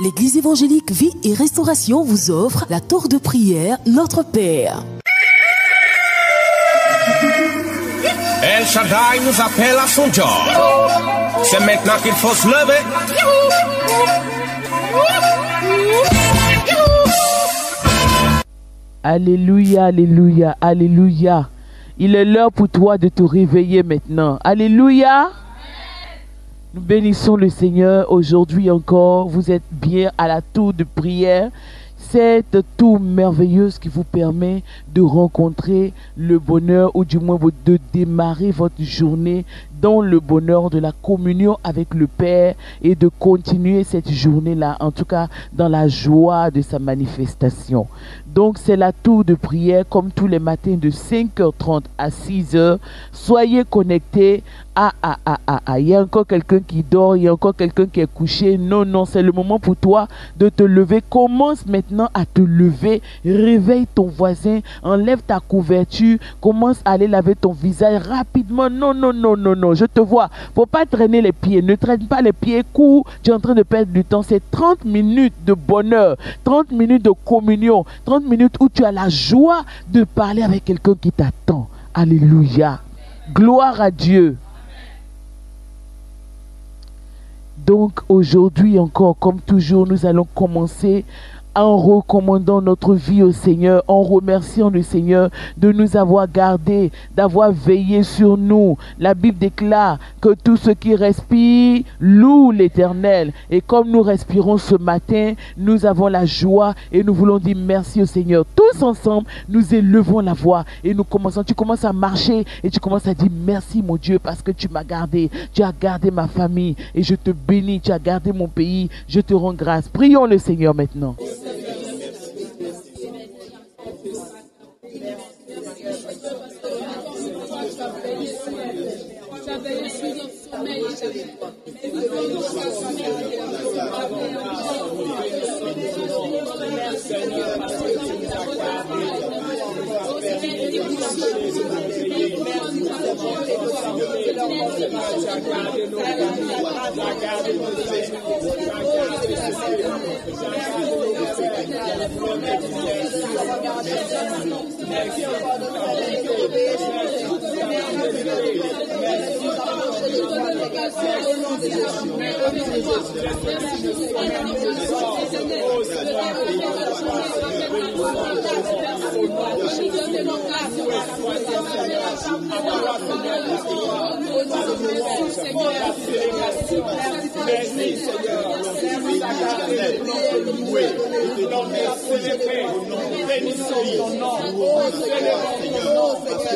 L'église évangélique Vie et Restauration vous offre la tour de prière Notre Père. El Shaddai nous appelle à son job. C'est maintenant qu'il faut se lever. Alléluia, alléluia, alléluia. Il est l'heure pour toi de te réveiller maintenant. Alléluia. Nous bénissons le Seigneur aujourd'hui encore. Vous êtes bien à la tour de prière. Cette tour merveilleuse qui vous permet de rencontrer le bonheur ou du moins de démarrer votre journée dans le bonheur de la communion avec le Père et de continuer cette journée-là, en tout cas dans la joie de sa manifestation. Donc c'est la tour de prière comme tous les matins de 5h30 à 6h. Soyez connectés. Il y a encore quelqu'un qui dort, il y a encore quelqu'un qui est couché. Non, c'est le moment pour toi de te lever. Commence maintenant à te lever. Réveille ton voisin, enlève ta couverture, commence à aller laver ton visage rapidement. Non, je te vois. Faut pas traîner les pieds, ne traîne pas les pieds, cours, tu es en train de perdre du temps. C'est 30 minutes de bonheur, 30 minutes de communion, 30 minutes où tu as la joie de parler avec quelqu'un qui t'attend. Alléluia. Gloire à Dieu. Donc aujourd'hui encore, comme toujours, nous allons commencer en recommandant notre vie au Seigneur, en remerciant le Seigneur de nous avoir gardés, d'avoir veillé sur nous. La Bible déclare que tout ce qui respire loue l'Éternel. Et comme nous respirons ce matin, nous avons la joie et nous voulons dire merci au Seigneur. Tous ensemble, nous élevons la voix et nous commençons. Tu commences à marcher et tu commences à dire merci mon Dieu parce que tu m'as gardé. Tu as gardé ma famille et je te bénis. Tu as gardé mon pays. Je te rends grâce. Prions le Seigneur maintenant.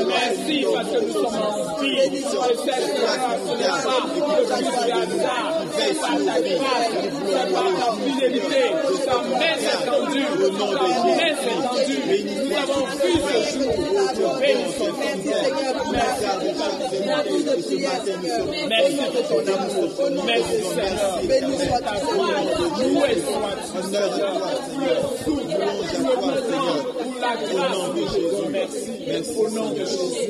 Merci parce que nous sommes en vie. Par ta fidélité, ta main étendue, nous avons vu ce jour. Merci pour ton amour. Merci Seigneur. Loué soit-tu Seigneur. Pour la grâce de Jésus. Merci. Au nom de Jésus.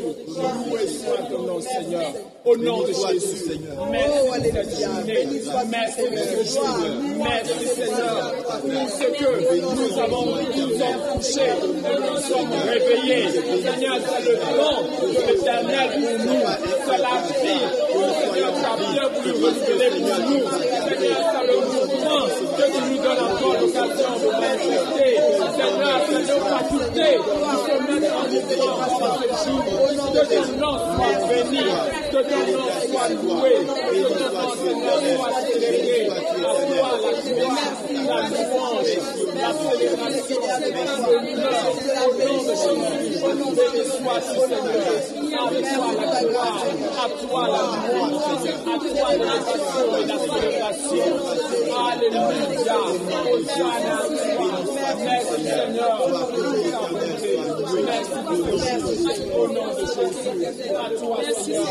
Loué soit ton nom Seigneur. Au nom de Jésus. Merci cette journée. Merci ce jour. Merci Seigneur. Pour ce que nous avons couché. Nous sommes réveillés. Seigneur, c'est le don de l'Éternel pour nous. C'est la vie que le Seigneur t'a bien voulu renouveler pour nous. Seigneur, c'est le mouvement que tu nous donnes encore l'occasion de manifester. Seigneur, c'est nos facultés qui se mettent en mouvement pendant ce jour. Que ton nom soit béni, que ton nom soit loué, que ton nom soit célébré. À toi la gloire, la louange, la célébration, l'honneur. Au nom de Jésus, béni soit-tu Seigneur. À toi la gloire, à toi la louange, à toi l'adoration et la célébration. Alléluia. Merci Seigneur. Merci au nom de Jésus. À toi Seigneur.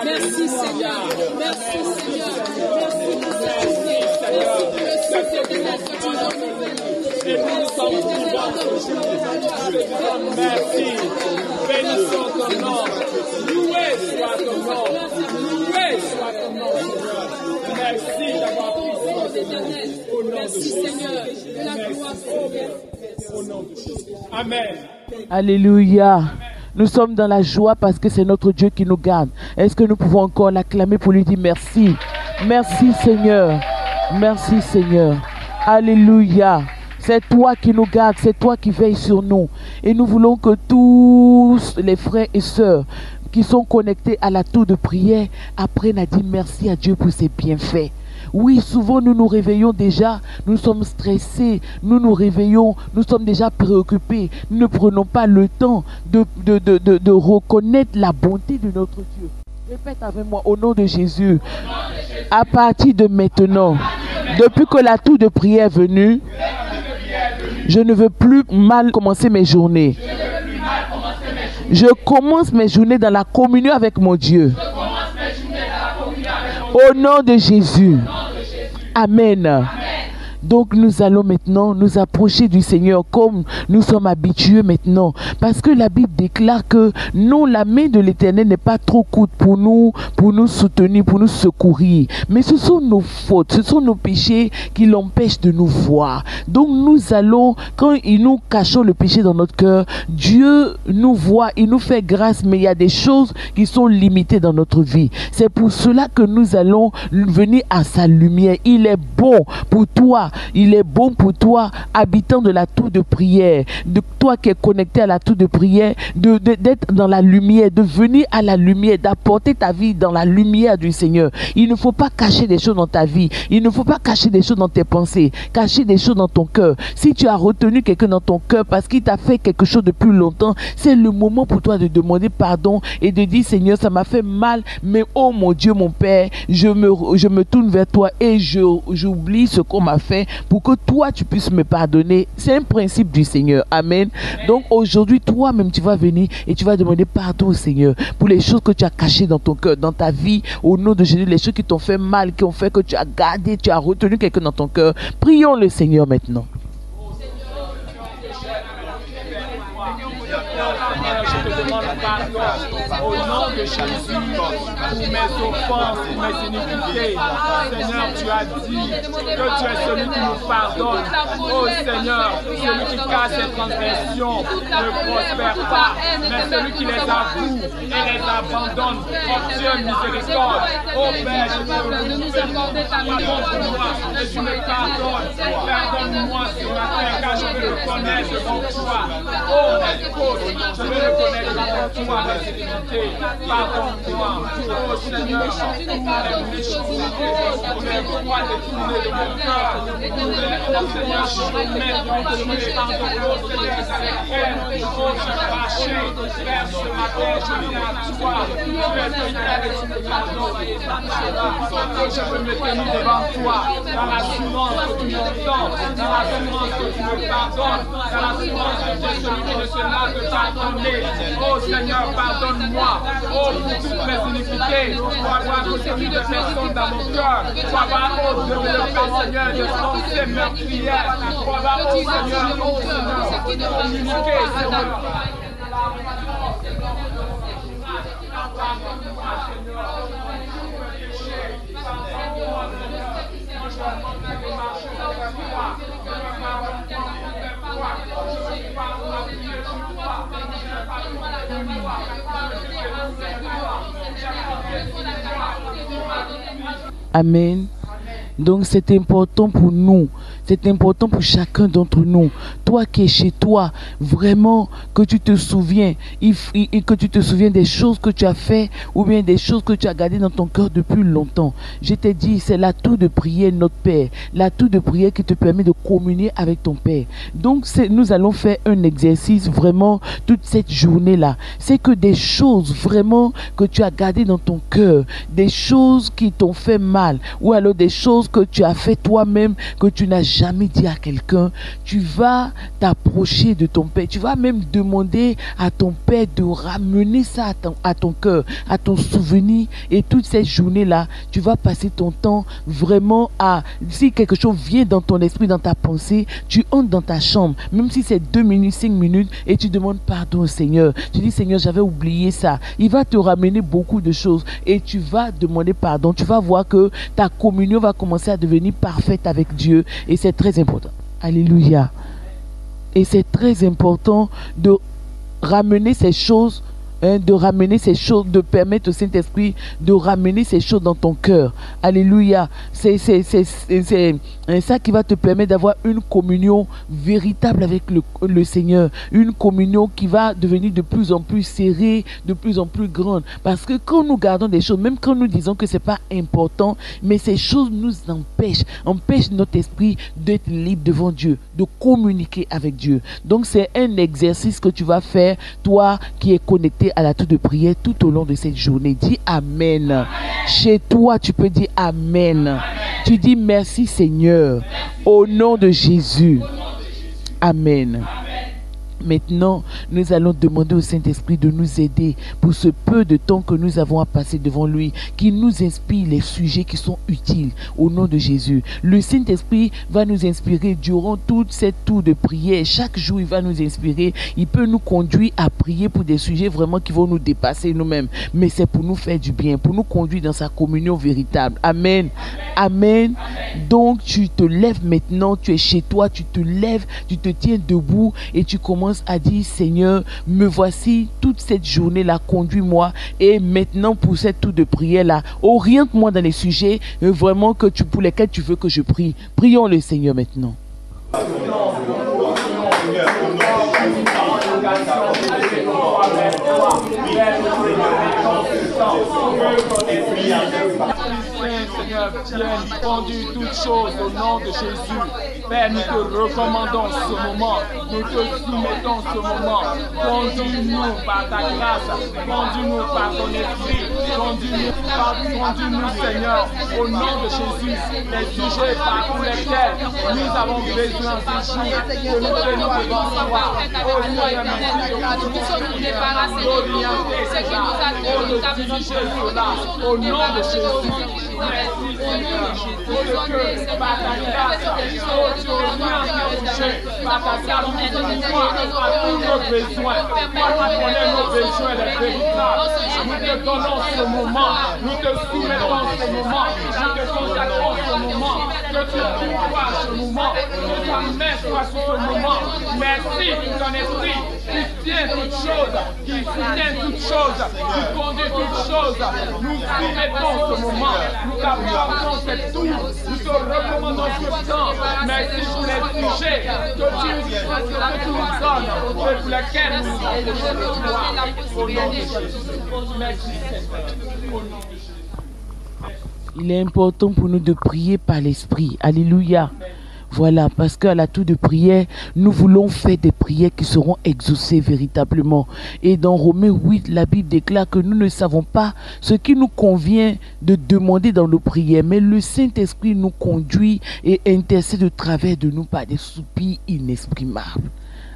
Merci Seigneur. Merci Seigneur. Et nous sommes vivants. Merci. Bénissons ton nom. Loué éternel. Merci Seigneur. Que la gloire soit Au nom de Jésus. Amen. Alléluia. Nous sommes dans la joie parce que c'est notre Dieu qui nous garde. Est-ce que nous pouvons encore l'acclamer pour lui dire merci? Merci Seigneur. Merci Seigneur. Alléluia. C'est toi qui nous gardes, c'est toi qui veilles sur nous. Et nous voulons que tous les frères et sœurs qui sont connectés à la tour de prière apprennent à dire merci à Dieu pour ses bienfaits. Oui, souvent nous nous réveillons déjà, nous sommes stressés, nous nous réveillons, nous sommes déjà préoccupés. Nous ne prenons pas le temps de reconnaître la bonté de notre Dieu. Répète avec moi, au nom de Jésus, à partir de maintenant, depuis que la tour de prière est venue, je ne veux plus mal commencer mes journées. Je commence mes journées dans la communion avec mon Dieu. Au nom de Jésus. Amen. Donc nous allons maintenant nous approcher du Seigneur comme nous sommes habitués maintenant. Parce que la Bible déclare que non, la main de l'Éternel n'est pas trop courte pour nous soutenir, pour nous secourir. Mais ce sont nos fautes, ce sont nos péchés qui l'empêchent de nous voir. Donc nous allons, quand nous cachons le péché dans notre cœur, Dieu nous voit, il nous fait grâce, mais il y a des choses qui sont limitées dans notre vie. C'est pour cela que nous allons venir à sa lumière. Il est bon pour toi. Il est bon pour toi, habitant de la tour de prière, de toi qui es connecté à la tour de prière, d'être dans la lumière, de venir à la lumière, d'apporter ta vie dans la lumière du Seigneur. Il ne faut pas cacher des choses dans ta vie. Il ne faut pas cacher des choses dans tes pensées, cacher des choses dans ton cœur. Si tu as retenu quelqu'un dans ton cœur parce qu'il t'a fait quelque chose depuis longtemps, c'est le moment pour toi de demander pardon et de dire, Seigneur, ça m'a fait mal, mais oh mon Dieu, mon Père, je me tourne vers toi et j'oublie ce qu'on m'a fait pour que toi tu puisses me pardonner. C'est un principe du Seigneur. Amen. Donc aujourd'hui, toi-même tu vas venir et tu vas demander pardon au Seigneur pour les choses que tu as cachées dans ton cœur, dans ta vie, au nom de Jésus, les choses qui t'ont fait mal, qui ont fait que tu as gardé, tu as retenu quelqu'un dans ton cœur. Prions le Seigneur maintenant. Je te demande pardon au nom de Jésus pour mes offenses, pour mes iniquités. Seigneur, tu as dit que tu es celui qui nous pardonne. Oh Seigneur, celui qui cache ses transgressions ne prospère pas, mais celui qui les avoue et les abandonne obtient miséricorde. Oh Père, je te prie, pardonne-moi et tu me pardonnes. Pardonne-moi ce matin car je veux le connaître devant toi. Oh mes fautes, je veux le connaître devant toi, mes iniquités. Pardonne-moi. Oh Seigneur, pour les voies détournées de mon cœur. Oh Seigneur, je remets devant toi pardon. Oh Seigneur, oh je craché. Père, ce matin, je viens à toi. Tu es fidèle et tu me pardonnes. Je veux me tenir devant toi dans l'assurance que tu m'entends, dans l'assurance que tu me pardonnes, dans l'assurance que tu es celui qui ne se lasse de pardonner. Oh Seigneur, pardonne-moi. Oh, pour toutes mes iniquités, pour avoir reçu des personnes dans mon cœur, pour avoir développé, Seigneur, des pensées meurtrières, pour avoir, oh Seigneur, communiqué, Seigneur. Amen. Donc c'est important pour nous, c'est important pour chacun d'entre nous. Toi qui es chez toi, vraiment que tu te souviens, que tu te souviens des choses que tu as fait ou bien des choses que tu as gardées dans ton cœur depuis longtemps. Je t'ai dit, c'est la tour de prière, notre Père, la tour de prière qui te permet de communier avec ton Père. Donc nous allons faire un exercice vraiment toute cette journée-là. C'est que des choses vraiment que tu as gardées dans ton cœur, des choses qui t'ont fait mal ou alors des choses que tu as fait toi-même, que tu n'as jamais dit à quelqu'un, tu vas t'approcher de ton Père. Tu vas même demander à ton Père de ramener ça à ton cœur, à ton souvenir. Et toute cette journée-là, tu vas passer ton temps vraiment à... Si quelque chose vient dans ton esprit, dans ta pensée, tu entres dans ta chambre, même si c'est 2 minutes, 5 minutes, et tu demandes pardon au Seigneur. Tu dis, Seigneur, j'avais oublié ça. Il va te ramener beaucoup de choses et tu vas demander pardon. Tu vas voir que ta communion va commencer à devenir parfaite avec Dieu et c'est très important. Alléluia. Et c'est très important de ramener ces choses, de permettre au Saint-Esprit de ramener ces choses dans ton cœur. Alléluia. C'est ça qui va te permettre d'avoir une communion véritable avec le Seigneur. Une communion qui va devenir de plus en plus serrée, de plus en plus grande. Parce que quand nous gardons des choses, même quand nous disons que c'est pas important, mais ces choses nous empêchent notre esprit d'être libre devant Dieu, de communiquer avec Dieu. Donc c'est un exercice que tu vas faire, toi qui es connecté à la tour de prière tout au long de cette journée. Dis Amen. Amen. Chez toi, tu peux dire Amen. Amen. Tu dis merci Seigneur. Au nom de Jésus. Amen. Amen. Maintenant, nous allons demander au Saint-Esprit de nous aider pour ce peu de temps que nous avons à passer devant lui, qu'il nous inspire les sujets qui sont utiles au nom de Jésus. Le Saint-Esprit va nous inspirer durant toute cette tour de prière. Chaque jour, il va nous inspirer. Il peut nous conduire à prier pour des sujets vraiment qui vont nous dépasser nous-mêmes. Mais c'est pour nous faire du bien, pour nous conduire dans sa communion véritable. Amen. Amen. Donc, tu te lèves maintenant, tu es chez toi, tu te lèves, tu te tiens debout et tu commences à dire Seigneur, me voici toute cette journée-là, conduis-moi et maintenant pour cette tour de prière-là, oriente-moi dans les sujets vraiment pour lesquels tu veux que je prie. Prions le Seigneur maintenant. Seigneur, viens, conduis toutes choses au nom de Jésus. Père, nous te recommandons ce moment, nous te soumettons ce moment. Conduis-nous par ta grâce, conduis-nous par ton esprit, conduis-nous, Seigneur, au nom de Jésus. Les sujets pour lesquels nous avons besoin de jour, que nous venons devant toi. Oh Seigneur, merci de nous diriger cela au nom de Jésus. Merci Seigneur, pour que par ta grâce, tu par ta grâce, toi, à tous nos besoins, toi qui connais nos besoins les véritables. Nous te donnons ce moment, nous te soumettons ce moment, nous te consacrons ce moment, que tu pourvoies ce moment, que ta main soit sur ce moment. Merci pour ton esprit qui tient toutes choses, qui soutient toutes choses, qui conduit toutes choses. Nous soumettons ce moment. Nous t'apportons cette tour, nous te recommandons ce temps. Merci pour les sujets que tu nous donnes et pour lesquels nous avons besoin. Au nom de Jésus. Merci Seigneur. Il est important pour nous de prier par l'Esprit. Alléluia. Voilà, parce qu'à la tour de prière, nous voulons faire des prières qui seront exaucées véritablement. Et dans Romains 8, la Bible déclare que nous ne savons pas ce qui nous convient de demander dans nos prières, mais le Saint-Esprit nous conduit et intercède au travers de nous par des soupirs inexprimables.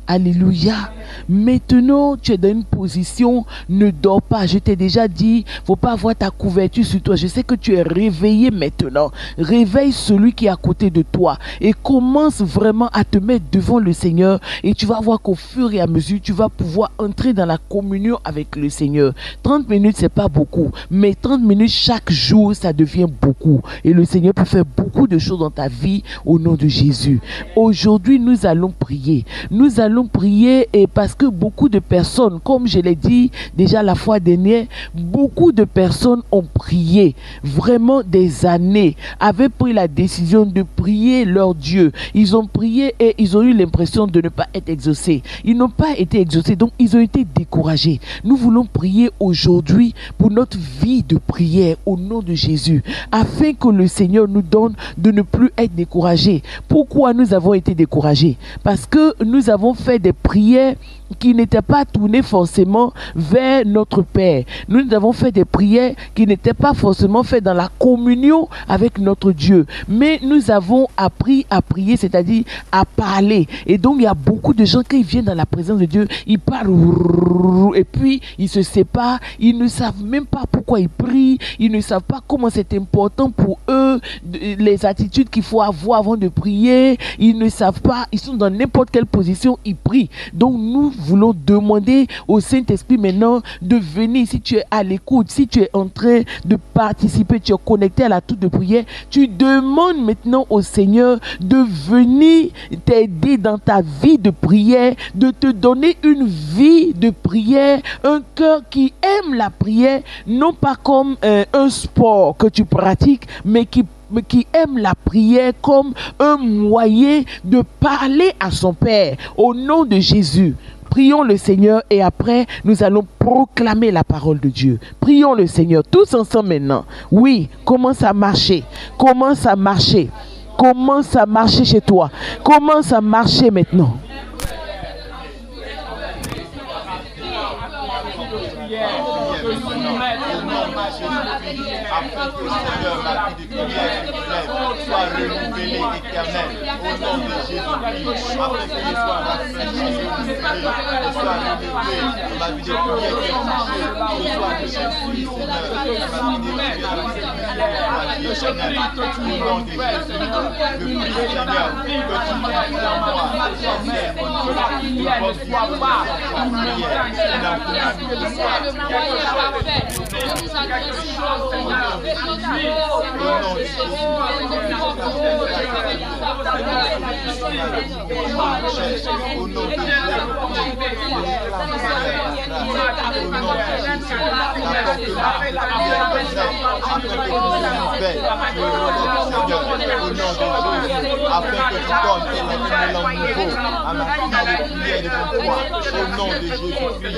Alléluia. Maintenant, tu es dans une position, ne dors pas. Je t'ai déjà dit, faut pas avoir ta couverture sur toi. Je sais que tu es réveillé maintenant. Réveille celui qui est à côté de toi et commence vraiment à te mettre devant le Seigneur et tu vas voir qu'au fur et à mesure, tu vas pouvoir entrer dans la communion avec le Seigneur. 30 minutes, c'est pas beaucoup, mais 30 minutes chaque jour, ça devient beaucoup. Et le Seigneur peut faire beaucoup de choses dans ta vie au nom de Jésus. Aujourd'hui, nous allons prier. Nous allons prier et parce que beaucoup de personnes, comme je l'ai dit déjà la fois dernière, beaucoup de personnes ont prié vraiment des années, avaient pris la décision de prier leur Dieu. Ils ont prié et ils ont eu l'impression de ne pas être exaucés. Ils n'ont pas été exaucés, donc ils ont été découragés. Nous voulons prier aujourd'hui pour notre vie de prière au nom de Jésus, afin que le Seigneur nous donne de ne plus être découragés. Pourquoi nous avons été découragés? Parce que nous avons fait des prières qui n'étaient pas tournées forcément vers notre Père. Nous avons fait des prières qui n'étaient pas forcément faites dans la communion avec notre Dieu. Mais nous avons appris à prier, c'est-à-dire à parler. Et donc, il y a beaucoup de gens qui viennent dans la présence de Dieu, ils parlent et puis ils se séparent. Ils ne savent même pas pourquoi ils prient. Ils ne savent pas comment c'est important pour eux, les attitudes qu'il faut avoir avant de prier. Ils ne savent pas, ils sont dans n'importe quelle position, ils prient. Donc, nous voulons demander au Saint-Esprit maintenant de venir. Si tu es à l'écoute, si tu es en train de participer, tu es connecté à la toute de prière, tu demandes maintenant au Seigneur de venir t'aider dans ta vie de prière, de te donner une vie de prière, un cœur qui aime la prière, non pas comme un sport que tu pratiques, mais qui aime la prière comme un moyen de parler à son Père. Au nom de Jésus, prions le Seigneur et après, nous allons proclamer la parole de Dieu. Prions le Seigneur tous ensemble maintenant. Oui, commence à marcher. Commence à marcher. Commence à marcher chez toi. Commence à marcher maintenant. Afin que Seigneur, la vie de prière soit renouvelée éternelle au nom de Jésus-Christ, afin que je sois rafraîchi, renouvelé, je sois renouvelé dans ma vie de prière qui est touchée, je sois rafraîchi, Seigneur, dans ma vie de prière, la vie éternelle, au nom de Jésus, je prie, Seigneur, que tu fasses en moi, sois fait, mon Dieu, ne soit pas la prière, afin que tu donnes un élan nouveau à ma vie de prière de ton foi, au nom de Jésus-Christ.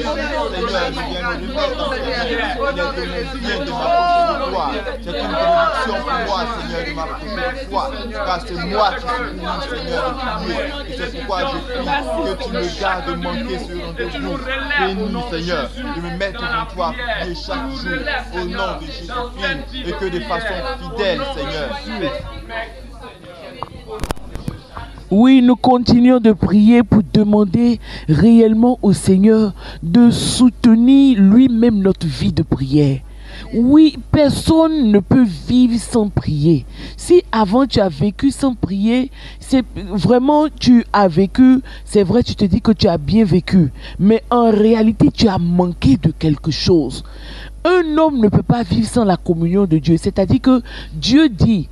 Seigneur, je viens me remettre dans tes mains. Il est donné bien de m'approcher de toi. C'est une bénédiction pour moi, Seigneur, de m'approcher de toi, car c'est moi qui suis venu, Seigneur, de prier. Et c'est pourquoi je prie que tu me gardes de manquer ce rendez-vous. Bénis, Seigneur, de me mettre devant toi à prier chaque jour, au nom de Jésus-Christ, et que de façon fidèle, Seigneur. Oui, nous continuons de prier pour demander réellement au Seigneur de soutenir lui-même notre vie de prière. Oui, personne ne peut vivre sans prier. Si avant tu as vécu sans prier, c'est vraiment tu as vécu, c'est vrai, tu te dis que tu as bien vécu, mais en réalité tu as manqué de quelque chose. Un homme ne peut pas vivre sans la communion de Dieu. C'est-à-dire que Dieu dit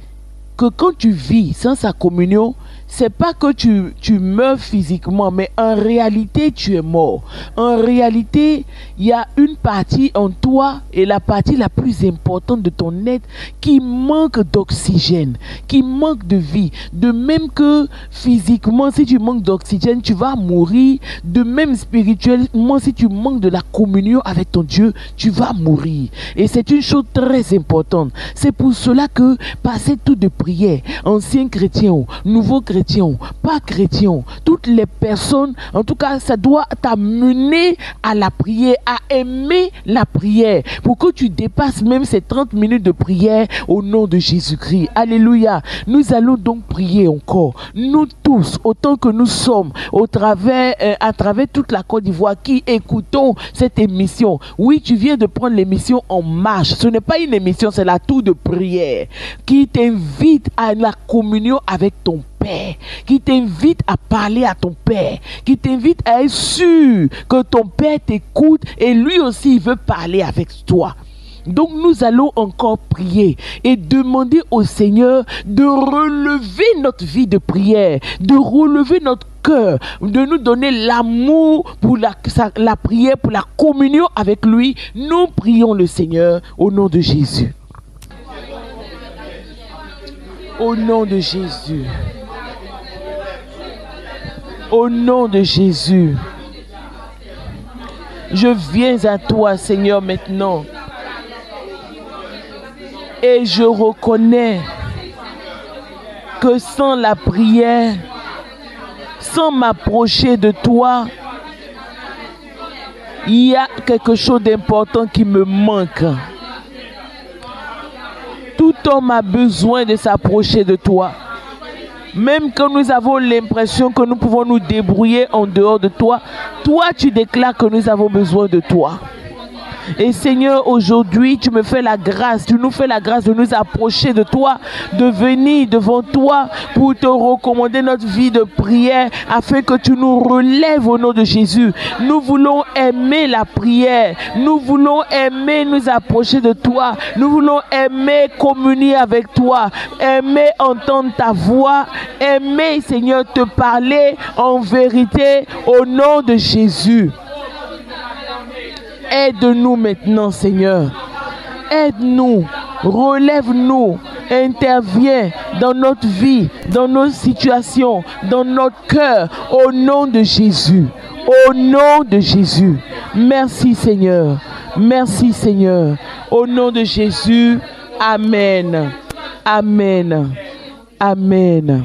que quand tu vis sans sa communion, c'est pas que tu meurs physiquement, mais en réalité, tu es mort. En réalité, il y a une partie en toi, et la partie la plus importante de ton être, qui manque d'oxygène, qui manque de vie. De même que physiquement, si tu manques d'oxygène, tu vas mourir. De même spirituellement, si tu manques de la communion avec ton Dieu, tu vas mourir. Et c'est une chose très importante. C'est pour cela que passer tout de prière, anciens chrétiens, nouveaux chrétiens, pas chrétiens, toutes les personnes, en tout cas, ça doit t'amener à la prière, à aimer la prière, pour que tu dépasses même ces 30 minutes de prière au nom de Jésus-Christ. Alléluia. Nous allons donc prier encore. Nous tous, autant que nous sommes, à travers toute la Côte d'Ivoire, qui écoutons cette émission. Oui, tu viens de prendre l'émission En Marche. Ce n'est pas une émission, c'est la tour de prière qui t'invite à la communion avec ton Père, qui t'invite à parler à ton Père, qui t'invite à être sûr que ton Père t'écoute et lui aussi il veut parler avec toi. Donc nous allons encore prier et demander au Seigneur de relever notre vie de prière, de relever notre cœur, de nous donner l'amour pour la prière, pour la communion avec lui. Nous prions le Seigneur au nom de Jésus. Au nom de Jésus. Au nom de Jésus. Je viens à toi, Seigneur, maintenant. Et je reconnais que sans la prière, sans m'approcher de toi, il y a quelque chose d'important qui me manque. Tout homme a besoin de s'approcher de toi. Même quand nous avons l'impression que nous pouvons nous débrouiller en dehors de toi, toi tu déclares que nous avons besoin de toi. Et Seigneur, aujourd'hui, tu me fais la grâce, tu nous fais la grâce de nous approcher de toi, de venir devant toi pour te recommander notre vie de prière afin que tu nous relèves au nom de Jésus. Nous voulons aimer la prière, nous voulons aimer nous approcher de toi, nous voulons aimer communier avec toi, aimer entendre ta voix, aimer, Seigneur, te parler en vérité au nom de Jésus. Aide-nous maintenant, Seigneur. Aide-nous, relève-nous, interviens dans notre vie, dans nos situations, dans notre cœur, au nom de Jésus. Au nom de Jésus. Merci, Seigneur. Merci, Seigneur. Au nom de Jésus. Amen. Amen. Amen.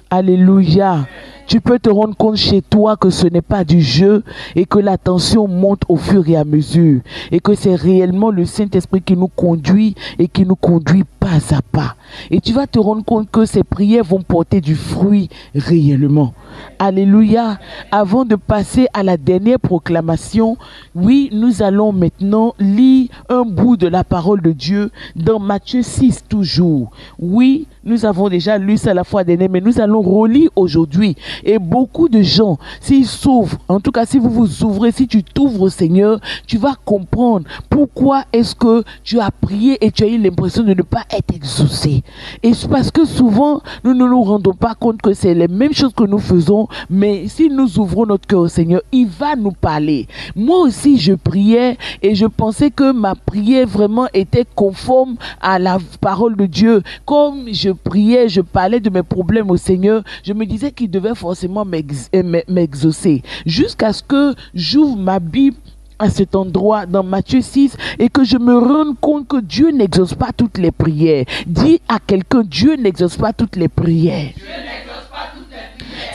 Alléluia. Tu peux te rendre compte chez toi que ce n'est pas du jeu et que la tension monte au fur et à mesure et que c'est réellement le Saint-Esprit qui nous conduit et qui nous conduit pas à pas. Et tu vas te rendre compte que ces prières vont porter du fruit réellement. Alléluia. Avant de passer à la dernière proclamation, oui, nous allons maintenant lire un bout de la parole de Dieu dans Matthieu 6 toujours. Oui, nous avons déjà lu ça la fois dernière, mais nous allons relire aujourd'hui. Et beaucoup de gens, s'ils s'ouvrent, en tout cas si vous vous ouvrez, si tu t'ouvres au Seigneur, tu vas comprendre pourquoi est-ce que tu as prié et tu as eu l'impression de ne pas être exaucé. Et c'est parce que souvent, nous ne nous rendons pas compte que c'est les mêmes choses que nous faisons, mais si nous ouvrons notre cœur au Seigneur, il va nous parler. Moi aussi, je priais et je pensais que ma prière vraiment était conforme à la parole de Dieu. Comme je priais, je parlais de mes problèmes au Seigneur, je me disais qu'il devait forcément m'exaucer. Jusqu'à ce que j'ouvre ma Bible à cet endroit dans Matthieu 6 et que je me rende compte que Dieu n'exauce pas toutes les prières. Dis à quelqu'un, Dieu n'exauce pas toutes les prières.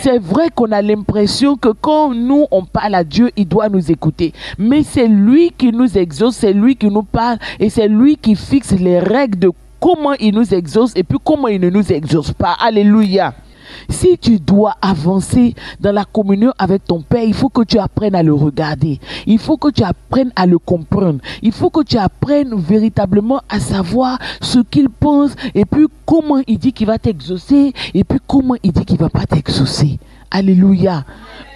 C'est vrai qu'on a l'impression que quand nous on parle à Dieu, il doit nous écouter. Mais c'est lui qui nous exauce, c'est lui qui nous parle et c'est lui qui fixe les règles de comment il nous exauce et puis comment il ne nous exauce pas. Alléluia. Si tu dois avancer dans la communion avec ton Père, il faut que tu apprennes à le regarder. Il faut que tu apprennes à le comprendre. Il faut que tu apprennes véritablement à savoir ce qu'il pense et puis comment il dit qu'il va t'exaucer et puis comment il dit qu'il ne va pas t'exaucer. Alléluia.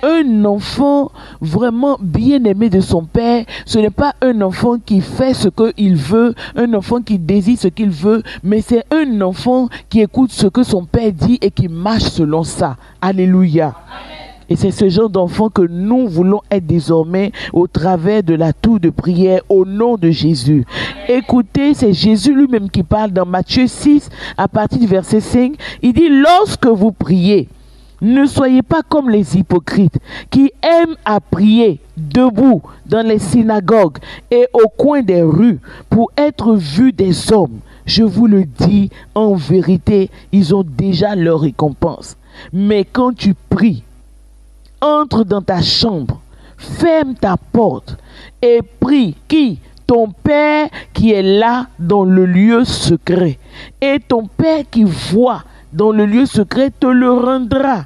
Un enfant vraiment bien aimé de son père, ce n'est pas un enfant qui fait ce qu'il veut, un enfant qui désire ce qu'il veut, mais c'est un enfant qui écoute ce que son père dit et qui marche selon ça. Alléluia. Et c'est ce genre d'enfant que nous voulons être désormais au travers de la tour de prière au nom de Jésus. Écoutez, c'est Jésus lui-même qui parle dans Matthieu 6 à partir du verset 5. Il dit, lorsque vous priez, ne soyez pas comme les hypocrites qui aiment à prier debout dans les synagogues et au coin des rues pour être vus des hommes. Je vous le dis, en vérité, ils ont déjà leur récompense. Mais quand tu pries, entre dans ta chambre, ferme ta porte et prie qui? Ton Père qui est là dans le lieu secret. Et ton Père qui voit dans le lieu secret te le rendra.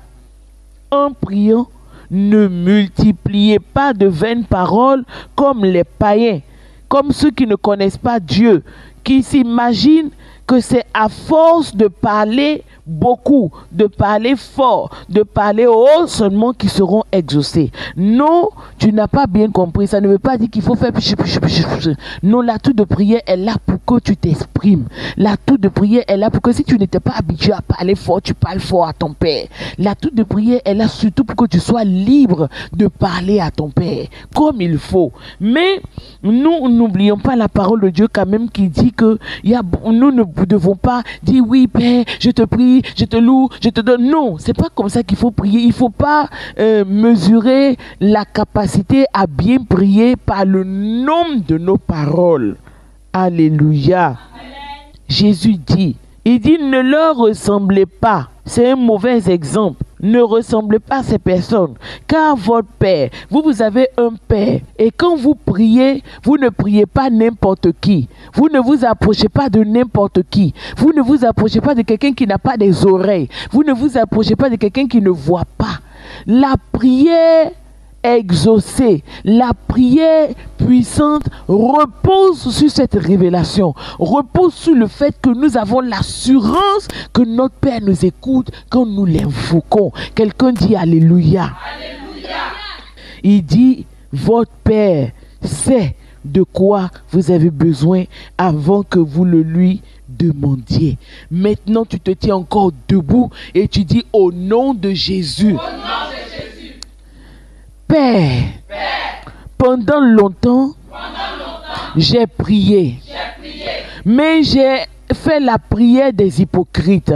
En priant, ne multipliez pas de vaines paroles comme les païens, comme ceux qui ne connaissent pas Dieu, qui s'imaginent que c'est à force de parler beaucoup, de parler fort, de parler haut seulement qu'ils seront exaucés. Non, tu n'as pas bien compris. Ça ne veut pas dire qu'il faut faire... Non, la tour de prière est là pour que tu t'exprimes. La tour de prière est là pour que si tu n'étais pas habitué à parler fort, tu parles fort à ton Père. La tour de prière est là surtout pour que tu sois libre de parler à ton Père comme il faut. Mais nous n'oublions pas la parole de Dieu quand même qui dit que nous ne devons pas dire oui Père, je te prie, je te loue, je te donne. Non, c'est pas comme ça qu'il faut prier. Il faut pas mesurer la capacité à bien prier par le nombre de nos paroles. Alléluia. Amen. Jésus dit, il dit ne leur ressemblez pas. C'est un mauvais exemple. Ne ressemblez pas à ces personnes, car votre Père, vous avez un Père. Et quand vous priez, vous ne priez pas n'importe qui. Vous ne vous approchez pas de n'importe qui. Vous ne vous approchez pas de quelqu'un qui n'a pas des oreilles. Vous ne vous approchez pas de quelqu'un qui ne voit pas. La prière exaucée, la prière puissante repose sur cette révélation, repose sur le fait que nous avons l'assurance que notre Père nous écoute quand nous l'invoquons. Quelqu'un dit Alléluia. Alléluia. Il dit, votre Père sait de quoi vous avez besoin avant que vous le lui demandiez. Maintenant, tu te tiens encore debout et tu dis au nom de Jésus. Père, pendant longtemps, j'ai prié, mais j'ai fait la prière des hypocrites.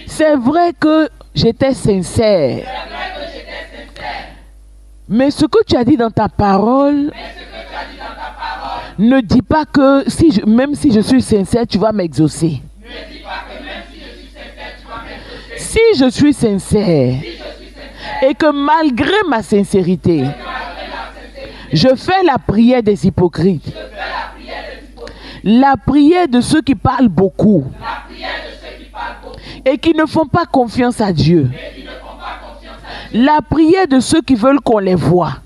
C'est vrai que j'étais sincère, mais ce que tu as dit dans ta parole ne dis pas que même si je suis sincère, tu vas m'exaucer. Si je suis sincère, et que malgré ma sincérité, je fais la prière des hypocrites, la prière de ceux qui parlent beaucoup et qui ne font pas confiance à Dieu, la prière de ceux qui veulent qu'on les voie,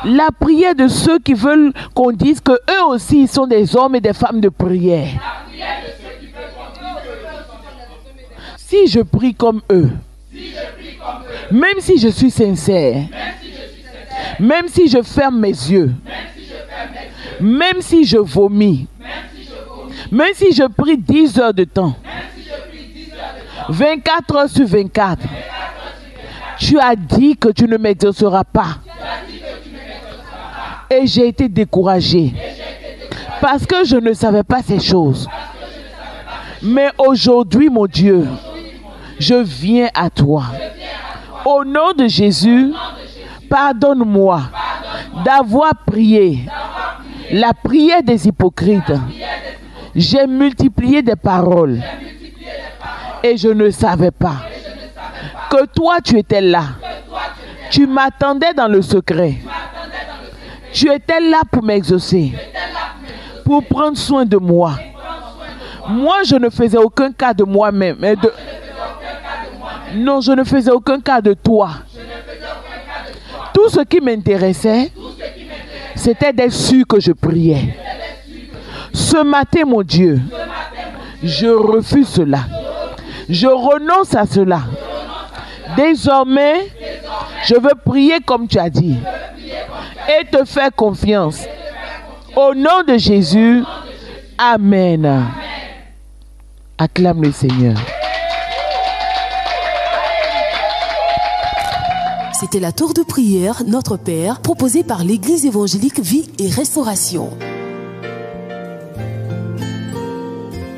la prière de ceux qui veulent qu'on dise que eux aussi ils sont des hommes et des femmes de prière. Si je prie comme eux, même si je suis sincère, même si je ferme mes yeux, même si je vomis, même si je prie 10 heures de temps, 24 heures sur 24, tu as dit que tu ne m'exauceras pas. Et j'ai été découragé parce que je ne savais pas ces choses. Mais aujourd'hui, mon Dieu, je viens à toi. Au nom de Jésus, pardonne-moi d'avoir prié la prière des hypocrites. J'ai multiplié des paroles et je ne savais pas que toi tu étais là. Tu m'attendais dans le secret. Tu étais là pour m'exaucer, pour prendre soin de moi. Moi, je ne faisais aucun cas de moi-même. Non, je ne faisais aucun cas de toi. Tout ce qui m'intéressait, c'était d'être sûr que je priais. Ce matin, mon Dieu, je refuse cela. Je renonce à cela. Désormais, je veux prier comme tu as dit et te faire confiance. Au nom de Jésus, Amen. Acclame le Seigneur. C'était la tour de prière Notre Père, proposée par l'Église évangélique Vie et Restauration.